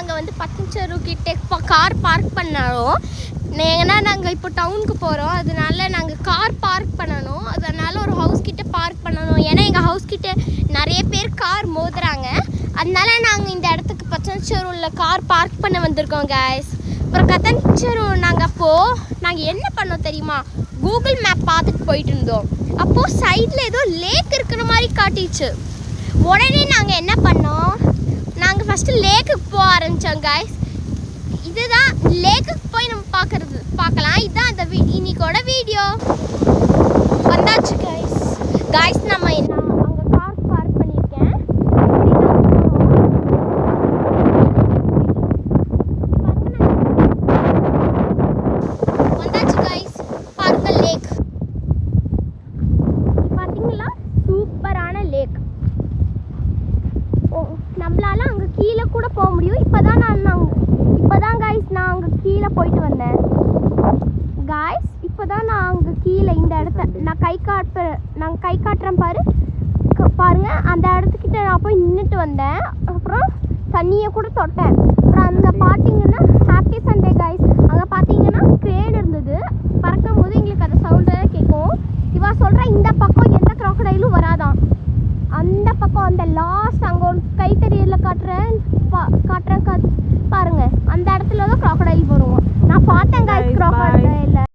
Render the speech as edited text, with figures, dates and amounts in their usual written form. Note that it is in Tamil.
நாங்கள் வந்து பத்தஞ்சேரு கிட்டே கார் பார்க் பண்ணோம். ஏன்னா நாங்கள் இப்போ டவுனுக்கு போகிறோம், அதனால நாங்கள் கார் பார்க் பண்ணணும். அதனால் ஒரு ஹவுஸ் கிட்டே பார்க் பண்ணணும். ஏன்னா எங்கள் ஹவுஸ் கிட்டே நிறைய பேர் கார் மோதுறாங்க. அதனால நாங்கள் இந்த இடத்துக்கு பத்தஞ்சேருவில் கார் பார்க் பண்ண வந்திருக்கோம் கைஸ். அப்புறம் கத்தஞ்சேரு நாங்கள் என்ன பண்ணோம் தெரியுமா, கூகுள் மேப் பார்த்துட்டு போயிட்டு இருந்தோம். அப்போது சைடில் ஏதோ லேக் இருக்கிற மாதிரி காட்டிச்சு. உடனே நாங்கள் என்ன பண்ணோம், நாங்கள் ஃபஸ்ட்டு லேக்குக்கு போக ஆரம்பித்தோம் கைஸ். இதுதான் லேக்குக்கு போய் நம்ம பார்க்கலாம். இதுதான் அந்த இன்னைக்கோட வீடியோ. வந்தாச்சு கைஸ். நம்ம என்ன அங்கே கார் பார்க் பண்ணியிருக்கேன். வந்தாச்சு கைஸ், பாருங்க லேக். பார்த்தீங்களா, சூப்பரான லேக். நம்மளால அங்கே கீழே கூட போக முடியும். இப்போதான் கைஸ் நான் அங்கே கீழே போயிட்டு வந்தேன் கைஸ். இப்போதான் நான் அங்கே கீழே இந்த இடத்த நான் கை காட்டுறேன் பாருங்க. அந்த இடத்துக்கிட்ட நான் போய் நின்றுட்டு வந்தேன். அப்புறம் தண்ணியை கூட தொட்டேன். அப்புறம் அங்கே பார்த்தீங்கன்னா ஹாப்பி சண்டே கைஸ். அங்கே பார்த்தீங்கன்னா க்ரேன் இருந்தது. பறக்கும் போது எங்களுக்கு அந்த சவுண்டு கேட்கும். இவா சொல்கிறேன், இந்த பக்கம் எந்த க்ராக்கடைலும் வராதான். அந்த பக்கம் அந்த லாஸ்ட் அங்கே ஒரு கைத்தறியில் காட்டுறேன் பாருங்க, அந்த இடத்துல தான் க்ராக்கடைல் வருவோம். நான் பார்த்தேன் கைஸ் க்ராக்கடைல்.